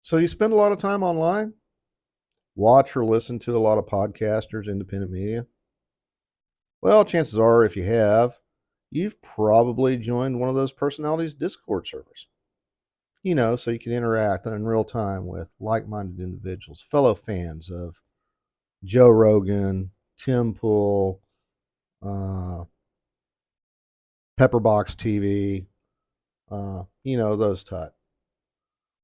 So you spend a lot of time online? Watch or listen to a lot of podcasters, independent media? Well, chances are, if you have, you've probably joined one of those personalities' Discord servers. So you can interact in real time with like minded individuals, fellow fans of Joe Rogan, Tim Pool, uh, Pepperbox TV, those type.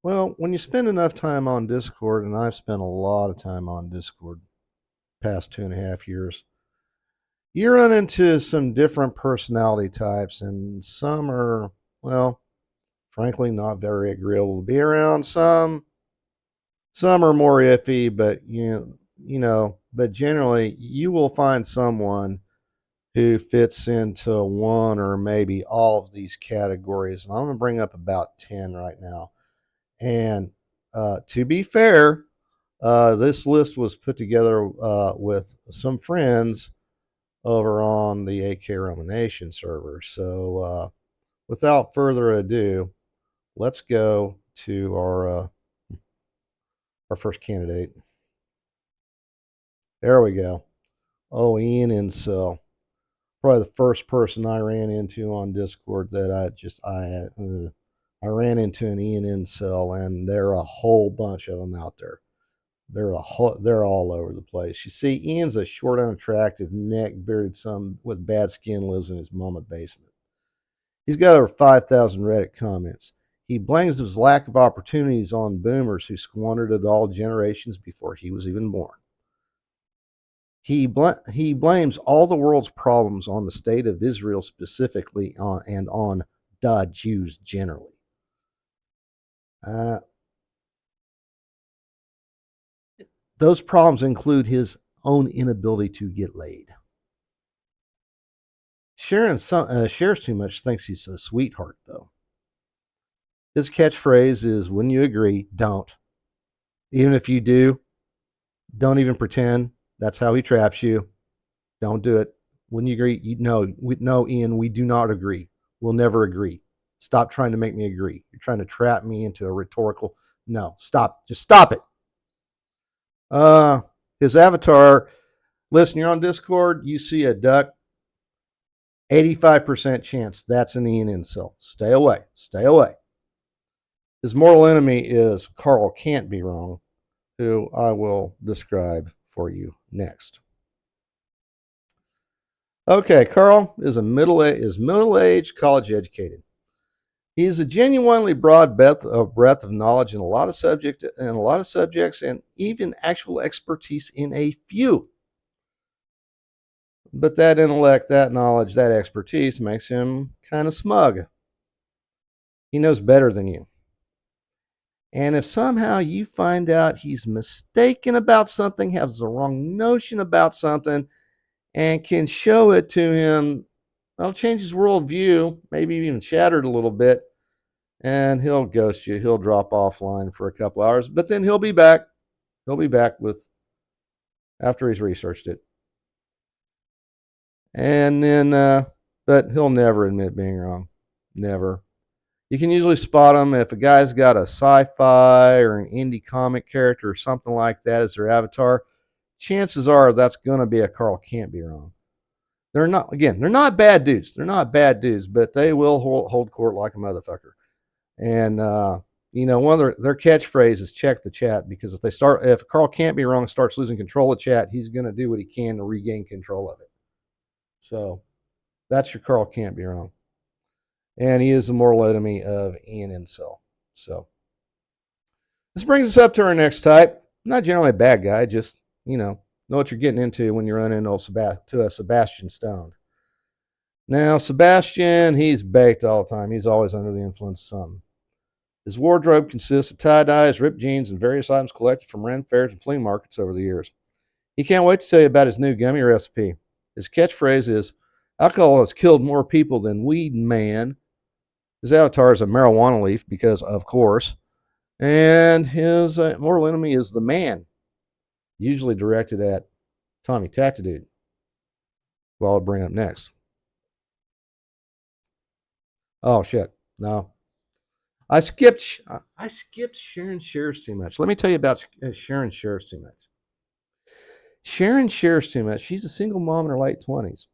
Well, when you spend enough time on Discord, and I've spent a lot of time on Discord past 2.5 years, you run into some different personality types, and some are, well, frankly, not very agreeable to be around. Some are more iffy, but but generally, you will find someone who fits into one or maybe all of these categories. And I'm going to bring up about 10 right now. And to be fair, this list was put together with some friends over on the AK Roman Nation server. So without further ado, let's go to our first candidate. There we go. Oh, Ian Incel. Probably the first person I ran into on Discord that I ran into an Ian Incel, and there are a whole bunch of them out there. They're all over the place. You see, Ian's a short, unattractive, neck-bearded son with bad skin, lives in his mama basement. He's got over 5,000 Reddit comments. He blames his lack of opportunities on boomers who squandered it all generations before he was even born. He blames all the world's problems on the state of Israel specifically and on the Jews generally. Uh, those problems include his own inability to get laid. Shares too much, thinks he's a sweetheart, though. His catchphrase is, when you agree, don't. Even if you do, don't even pretend. That's how he traps you. Don't do it. When you agree, no, Ian, we do not agree. We'll never agree. Stop trying to make me agree. You're trying to trap me into a rhetorical. No, stop. Just stop it. His avatar. Listen, you're on Discord. You see a duck. 85% chance that's an Ian Incel. Stay away. Stay away. His mortal enemy is Carl Can't Be Wrong, who I will describe for you next. Okay, Carl is middle-aged, college-educated. He has a genuinely broad breadth of knowledge in a lot of subjects, and even actual expertise in a few. But that intellect, that knowledge, that expertise makes him kind of smug. He knows better than you. And if somehow you find out he's mistaken about something, has the wrong notion about something, and can show it to him, that'll change his worldview, maybe even shatter it a little bit, and he'll ghost you. He'll drop offline for a couple hours, but then he'll be back. He'll be back with after he's researched it, and then, but he'll never admit being wrong. Never. You can usually spot him if a guy's got a sci-fi or an indie comic character or something like that as their avatar. Chances are that's going to be a Carl Can't Be Wrong. They're not bad dudes. They're not bad dudes, but they will hold court like a motherfucker. And one of their catchphrase is check the chat, because if Carl Can't Be Wrong starts losing control of chat, he's going to do what he can to regain control of it. So that's your Carl Can't Be Wrong. And he is the mortal enemy of Ian Incel. So this brings us up to our next type. Not generally a bad guy, just, know what you're getting into when you run into a Sebastian Stone. Now, Sebastian, he's baked all the time. He's always under the influence of something. His wardrobe consists of tie-dyes, ripped jeans, and various items collected from random fairs and flea markets over the years. He can't wait to tell you about his new gummy recipe. His catchphrase is, alcohol has killed more people than weed, man. His avatar is a marijuana leaf, because, of course. And his mortal enemy is the man, usually directed at Tommy Tactadude, who I'll bring up next. Oh, shit. No. I skipped Sharon Shares Too Much. Let me tell you about Sharon Shares Too Much. Sharon shares too much. She's a single mom in her late 20s.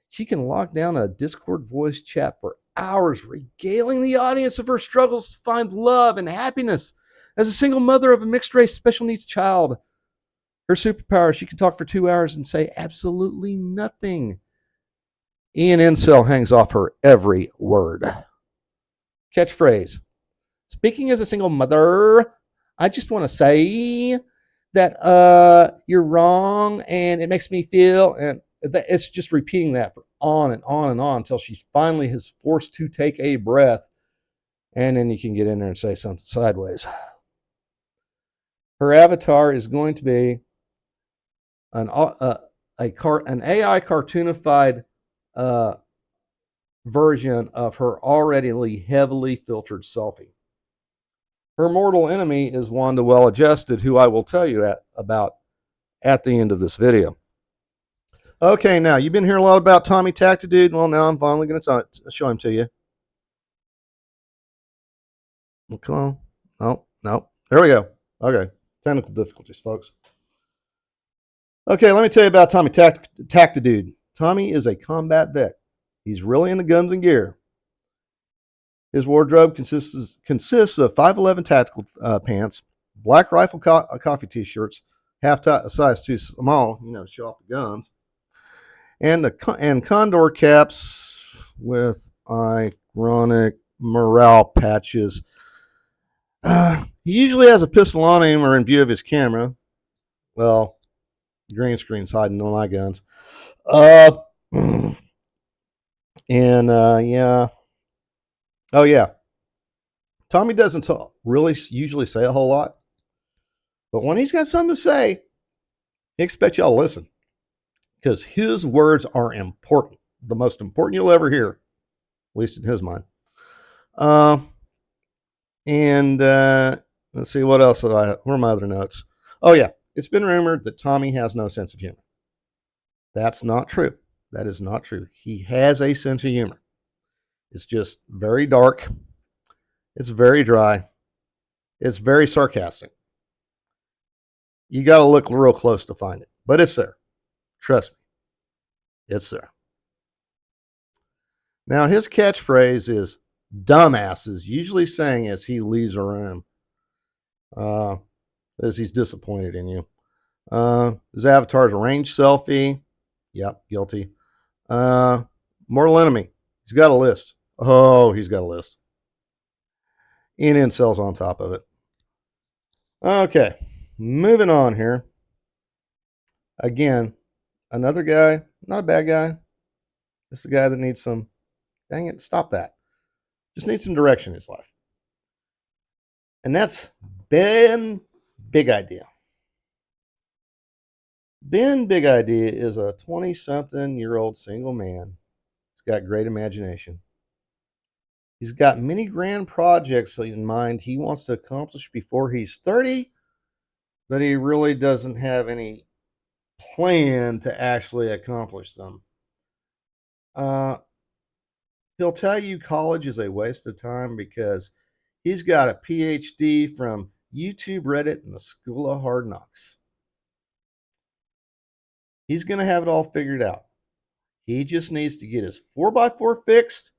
She can lock down a Discord voice chat for hours, regaling the audience of her struggles to find love and happiness. As a single mother of a mixed race special needs child, her superpower, she can talk for 2 hours and say absolutely nothing. Ian Incel hangs off her every word. Catchphrase. Speaking as a single mother, I just want to say that you're wrong and it makes me feel, and it's just repeating that for on and on and on until she finally is forced to take a breath, and then you can get in there and say something sideways. Her avatar is going to be an AI cartoonified version of her already heavily filtered selfie. Her mortal enemy is Wanda Well-Adjusted, who I will tell you about at the end of this video. Okay, now you've been hearing a lot about Tommy Tactidude. Well, now I'm finally going to show him to you. Well, come on. No. There we go. Okay, technical difficulties, folks. Okay, let me tell you about Tommy Tactidude. Tommy is a combat vet. He's really into guns and gear. His wardrobe consists of 5'11" tactical pants, black rifle coffee t-shirts, half size too small, show off the guns, and condor caps with ironic morale patches. He usually has a pistol on him or in view of his camera. Well, green screen's hiding all my guns. Yeah. Oh, yeah. Tommy doesn't really usually say a whole lot, but when he's got something to say, he expects y'all to listen because his words are important, the most important you'll ever hear, at least in his mind. Let's see, what else where are my other notes? Oh, yeah. It's been rumored that Tommy has no sense of humor. That's not true. That is not true. He has a sense of humor. It's just very dark. It's very dry. It's very sarcastic. You got to look real close to find it, but it's there. Trust me. It's there. Now, his catchphrase is dumbasses, usually saying as he leaves a room, as he's disappointed in you. His avatar's a range selfie. Yep, guilty. Mortal enemy. He's got a list. Oh, he's got a list. Ian Incel's on top of it. Okay, moving on here. Again, another guy, not a bad guy. Just a guy that needs some, dang it, stop that. Just needs some direction in his life. And that's Ben Big Idea. Ben Big Idea is a 20-something-year-old single man. He's got great imagination. He's got many grand projects in mind he wants to accomplish before he's 30, but he really doesn't have any plan to actually accomplish them. He'll tell you college is a waste of time because he's got a PhD from YouTube, Reddit, and the School of Hard Knocks. He's going to have it all figured out. He just needs to get his 4x4 fixed,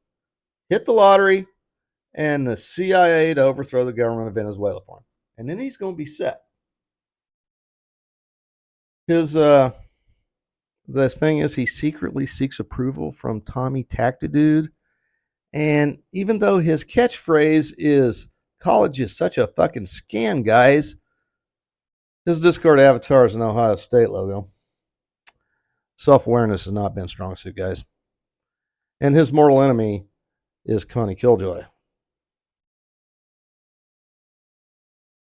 hit the lottery, and the CIA to overthrow the government of Venezuela for him. And then he's going to be set. This thing is he secretly seeks approval from Tommy Tactidude. And even though his catchphrase is college is such a fucking scam, guys, his Discord avatar is an Ohio State logo. Self-awareness has not been strong suit, guys. And his mortal enemy is Connie Killjoy.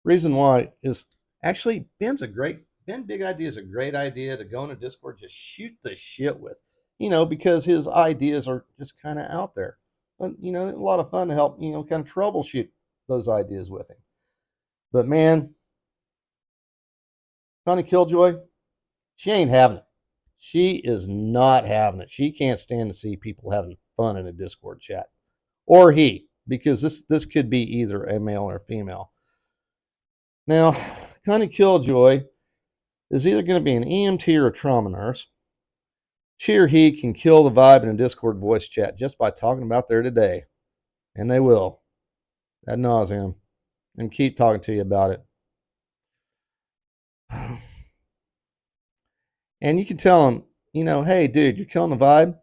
Reason why is actually Ben Big Idea is a great idea to go in a Discord, just shoot the shit with, because his ideas are just kind of out there. But, a lot of fun to help, kind of troubleshoot those ideas with him. But man, Connie Killjoy, she ain't having it. She is not having it. She can't stand to see people having fun in a Discord chat. Or he. because this could be either a male or female. Now, Connie Killjoy is either going to be an EMT or a trauma nurse. She or he can kill the vibe in a Discord voice chat just by talking about their today. And they will, ad nauseum, and keep talking to you about it. And you can tell them, hey, dude, you're killing the vibe.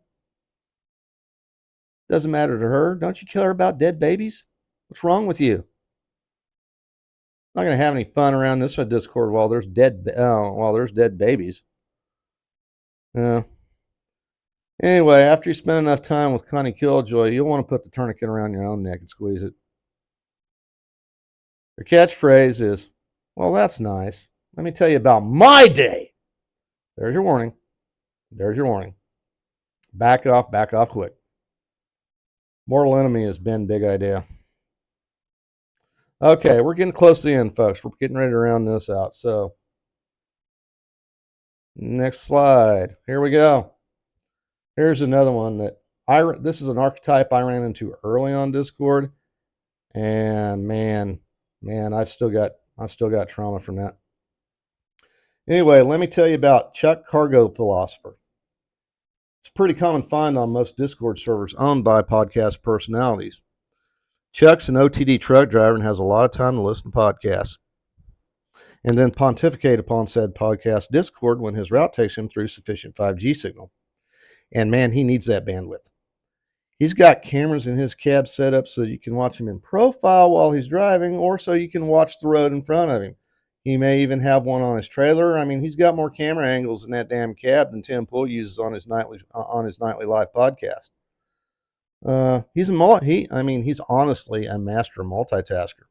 Doesn't matter to her. Don't you care about dead babies? What's wrong with you? Not going to have any fun around this Discord while there's dead babies. Anyway, after you spend enough time with Connie Killjoy, you'll want to put the tourniquet around your own neck and squeeze it. Her catchphrase is, well, that's nice. Let me tell you about my day. There's your warning. There's your warning. Back off quick. Mortal Enemy has been big idea. Okay, we're getting close to the end, folks. We're getting ready to round this out. So, next slide. Here we go. Here's another one that this is an archetype I ran into early on Discord, and man, I've still got trauma from that. Anyway, let me tell you about Chuck Cargo Philosopher. It's a pretty common find on most Discord servers owned by podcast personalities. Chuck's an OTD truck driver and has a lot of time to listen to podcasts, and then pontificate upon said podcast Discord when his route takes him through sufficient 5G signal. And man, he needs that bandwidth. He's got cameras in his cab set up so you can watch him in profile while he's driving, or so you can watch the road in front of him. He may even have one on his trailer. I mean, he's got more camera angles in that damn cab than Tim Pool uses on his nightly live podcast. He's honestly a master multitasker.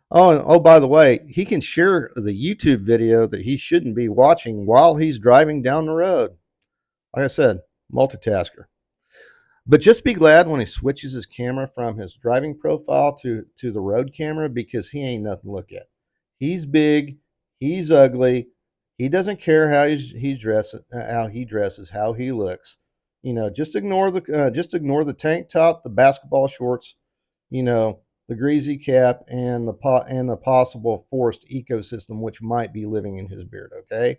Oh, by the way, he can share the YouTube video that he shouldn't be watching while he's driving down the road. Like I said, multitasker. But just be glad when he switches his camera from his driving profile to the road camera, because he ain't nothing to look at. He's big, he's ugly, he doesn't care how he dresses, how he looks. Just ignore the tank top, the basketball shorts, the greasy cap, and the possible forced ecosystem which might be living in his beard. Okay,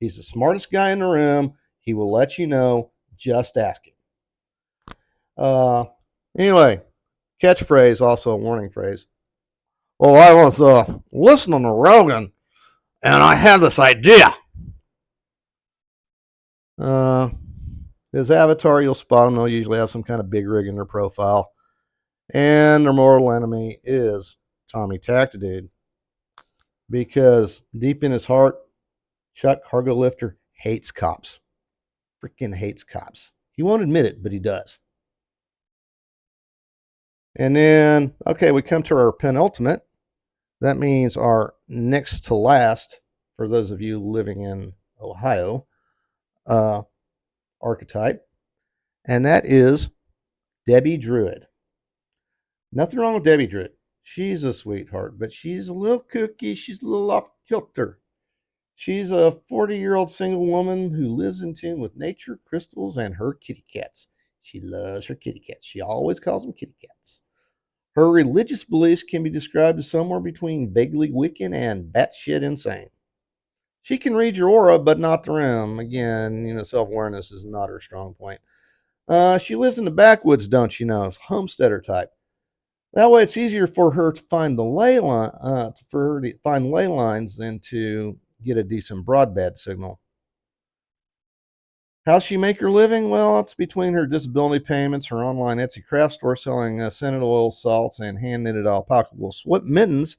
he's the smartest guy in the room. He will let you know. Just ask him. Anyway, catchphrase, also a warning phrase. Well, I was listening to Rogan, and I had this idea. His avatar, you'll spot him. They'll usually have some kind of big rig in their profile. And their mortal enemy is Tommy Tactidude. Because deep in his heart, Chuck Cargo Lifter hates cops. Freaking hates cops. He won't admit it, but he does. And then, okay, we come to our penultimate. That means our next to last, for those of you living in Ohio, archetype. And that is Debbie Druid. Nothing wrong with Debbie Druid. She's a sweetheart, but she's a little kooky. She's a little off kilter. She's a 40-year-old single woman who lives in tune with nature, crystals, and her kitty cats. She loves her kitty cats. She always calls them kitty cats. Her religious beliefs can be described as somewhere between vaguely Wiccan and batshit insane. She can read your aura, but not the room. Again, self-awareness is not her strong point. She lives in the backwoods, don't you know? It's homesteader type. That way, it's easier for her to find the ley lines than to get a decent broadband signal. How's she make her living? Well, it's between her disability payments, her online Etsy craft store selling scented oil salts, and hand-knitted alpaca wool mittens.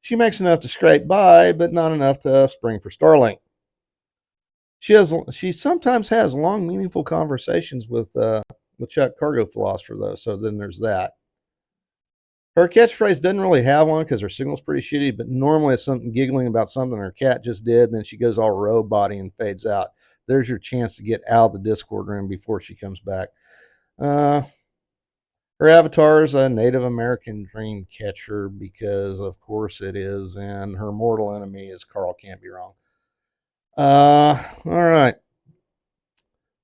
She makes enough to scrape by, but not enough to spring for Starlink. She sometimes has long, meaningful conversations with Chuck Cargo Philosopher, though, so then there's that. Her catchphrase doesn't really have one because her signal's pretty shitty, but normally it's something giggling about something her cat just did, and then she goes all robot-y and fades out. There's your chance to get out of the Discord room before she comes back. Her avatar is a Native American dream catcher because, of course, it is, and her mortal enemy is Carl Can't Be Wrong. All right.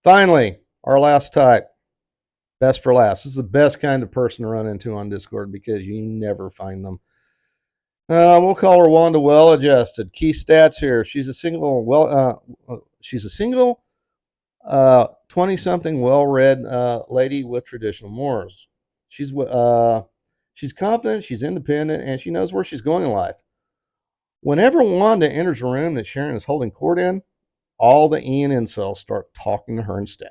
Finally, our last type. Best for last. This is the best kind of person to run into on Discord because you never find them. We'll call her Wanda Well Adjusted. Key stats here: she's a single 20-something well-read lady with traditional morals. She's confident, she's independent, and she knows where she's going in life. Whenever Wanda enters a room that Sharon is holding court in, all the Ian incels start talking to her instead.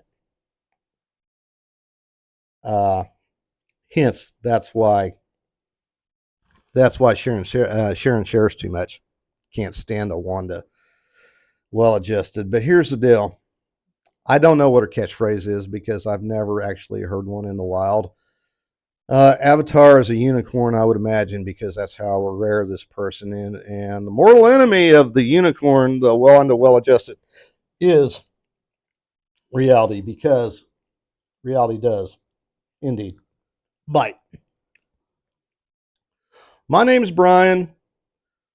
Uh, Hence, that's why Sharon shares too much. Can't stand a Wanda well-adjusted. But here's the deal: I don't know what her catchphrase is because I've never actually heard one in the wild. Avatar is a unicorn, I would imagine, because that's how rare this person is. And the mortal enemy of the unicorn, the well-adjusted, is reality, because reality does indeed bite. My name is Brian.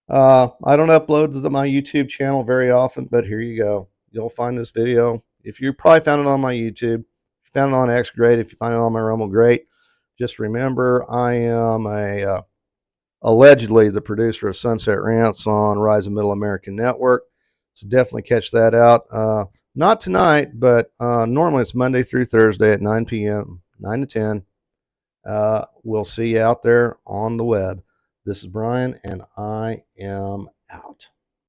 I don't upload to my YouTube channel very often, but here you go. You'll find this video. If you probably found it on my YouTube, if you found it on X, great. If you find it on my Rumble, great. Just remember, I am allegedly the producer of Sunset Rants on Rise of Middle American Network. So definitely catch that out. Not tonight, but normally it's Monday through Thursday at 9 p.m., 9 to 10. We'll see you out there on the web. This is Brian, and I am out.